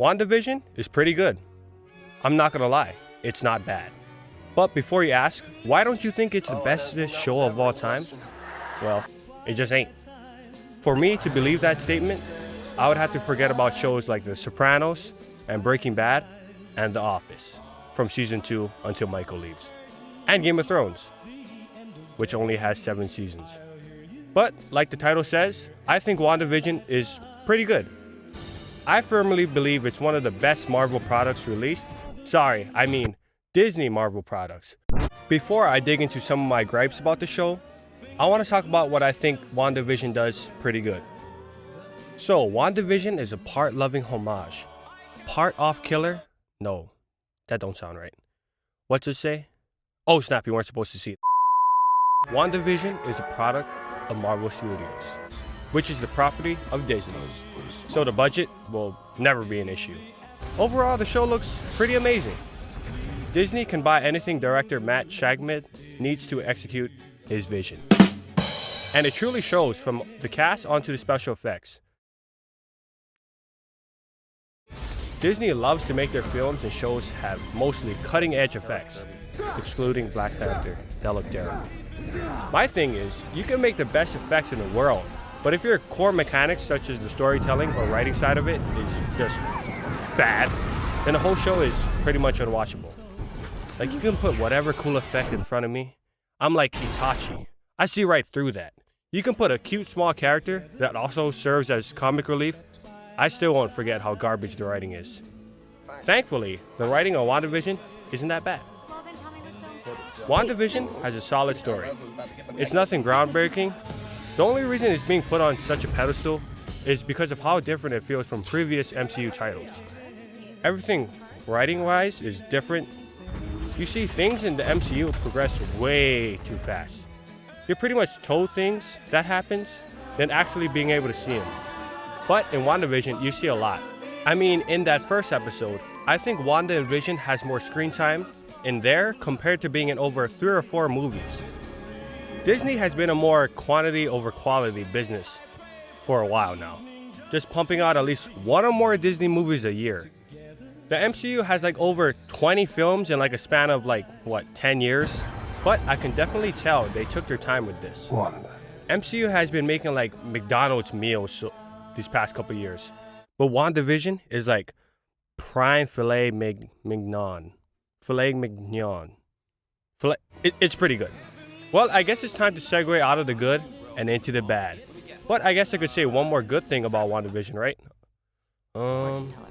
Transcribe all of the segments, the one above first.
Wandavision is pretty good. I'm not gonna lie, it's not bad. But before you ask, why don't you think it's the bestest show of all time? Well, it just ain't. For me to believe that statement, I would have to forget about shows like The Sopranos and Breaking Bad and The Office from season 2 until Michael leaves. And Game of Thrones, which only has 7 seasons. But like the title says, I think WandaVision is pretty good. I firmly believe it's one of the best Marvel products released. Sorry, I mean Disney Marvel products. Before I dig into some of my gripes about the show, I want to talk about what I think WandaVision does pretty good. So, WandaVision is a part loving homage. Part off killer? No, that don't sound right. What's it say? Oh snap, you weren't supposed to see it. WandaVision is a product of Marvel Studios, which is the property of Disney. So the budget will never be an issue. Overall, the show looks pretty amazing. Disney can buy anything director Matt Shagmid needs to execute his vision. And it truly shows from the cast onto the special effects. Disney loves to make their films and shows have mostly cutting-edge effects, excluding Black Panther. That looked terrible. My thing is, you can make the best effects in the world, but if your core mechanics such as the storytelling or writing side of it is just bad, then the whole show is pretty much unwatchable. Like, you can put whatever cool effect in front of me. I'm like Itachi. I see right through that. You can put a cute small character that also serves as comic relief. I still won't forget how garbage the writing is. Thankfully, the writing on WandaVision isn't that bad. WandaVision has a solid story. It's nothing groundbreaking. The only reason it's being put on such a pedestal is because of how different it feels from previous MCU titles. Everything writing-wise is different. You see, things in the MCU progress way too fast. You're pretty much told things that happens than actually being able to see them. But in WandaVision, you see a lot. I mean, in that first episode, I think Wanda and Vision has more screen time in there compared to being in over 3 or 4 movies. Disney has been a more quantity over quality business for a while now, just pumping out at least 1 or more Disney movies a year. The MCU has like over 20 films in like a span of 10 years? But I can definitely tell they took their time with this. Wanda. MCU has been making like McDonald's meals these past couple years, but WandaVision is like prime filet mignon. Filet mignon. It's pretty good. Well, I guess it's time to segue out of the good and into the bad. But I guess I could say one more good thing about WandaVision, right?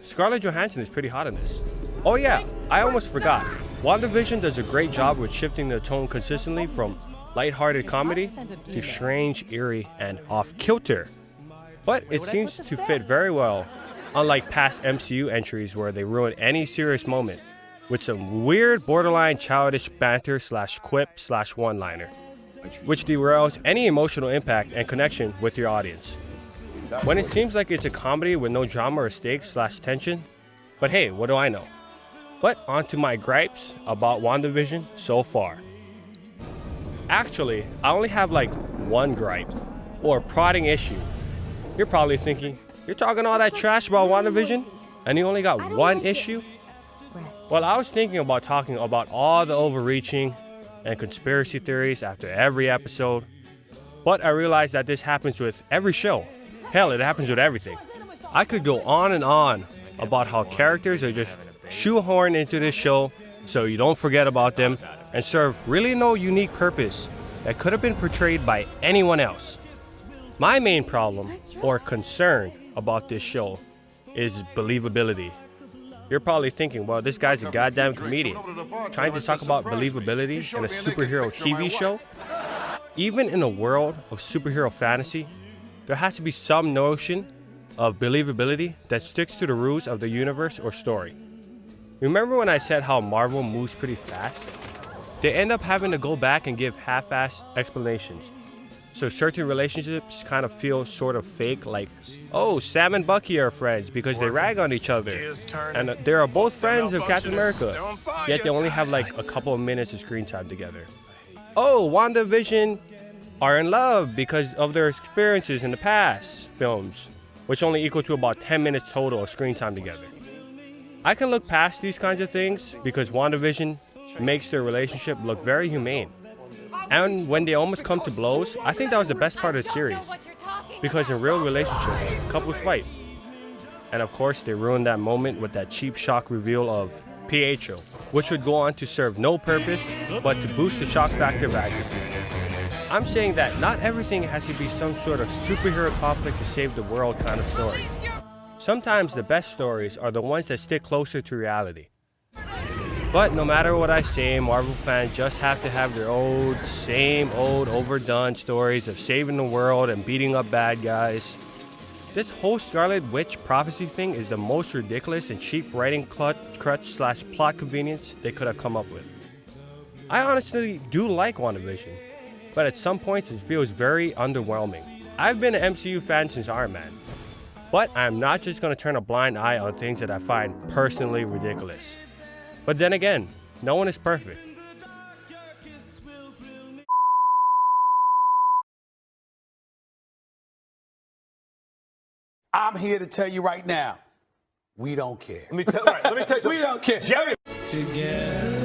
Scarlett Johansson is pretty hot in this. Oh yeah, I almost forgot. WandaVision does a great job with shifting the tone consistently from lighthearted comedy to strange, eerie, and off-kilter. But it seems to fit very well, unlike past MCU entries where they ruin any serious moment with some weird borderline childish banter / quip / one-liner, which derails any emotional impact and connection with your audience. When it seems like it's a comedy with no drama or stakes / tension, but hey, what do I know? But on to my gripes about WandaVision so far. Actually, I only have like one gripe, or prodding issue. You're probably thinking, you're talking all that trash about WandaVision, and you only got one issue? Well, I was thinking about talking about all the overreaching and conspiracy theories after every episode, but I realized that this happens with every show. Hell, it happens with everything. I could go on and on about how characters are just shoehorned into this show so you don't forget about them and serve really no unique purpose that could have been portrayed by anyone else. My main problem or concern about this show is believability. You're probably thinking, well, this guy's a goddamn comedian trying to talk about believability in a superhero TV show. Even in a world of superhero fantasy, there has to be some notion of believability that sticks to the rules of the universe or story. Remember when I said how Marvel moves pretty fast? They end up having to go back and give half-assed explanations. So certain relationships kind of feel sort of fake, like, oh, Sam and Bucky are friends because they rag on each other. And they are both friends of Captain America, yet they only have like a couple of minutes of screen time together. Oh, WandaVision are in love because of their experiences in the past films, which only equal to about 10 minutes total of screen time together. I can look past these kinds of things because WandaVision makes their relationship look very humane. And when they almost come to blows, I think that was the best part of the series. Because in real relationships, couples fight. And of course, they ruined that moment with that cheap shock reveal of Pietro, which would go on to serve no purpose but to boost the shock factor value. I'm saying that not everything has to be some sort of superhero conflict to save the world kind of story. Sometimes the best stories are the ones that stick closer to reality. But no matter what I say, Marvel fans just have to have their same old overdone stories of saving the world and beating up bad guys. This whole Scarlet Witch prophecy thing is the most ridiculous and cheap writing crutch/plot convenience they could have come up with. I honestly do like WandaVision, but at some points it feels very underwhelming. I've been an MCU fan since Iron Man, but I'm not just going to turn a blind eye on things that I find personally ridiculous. But then again, no one is perfect. I'm here to tell you right now, we don't care. Let me tell you, we don't care. Jerry. Together.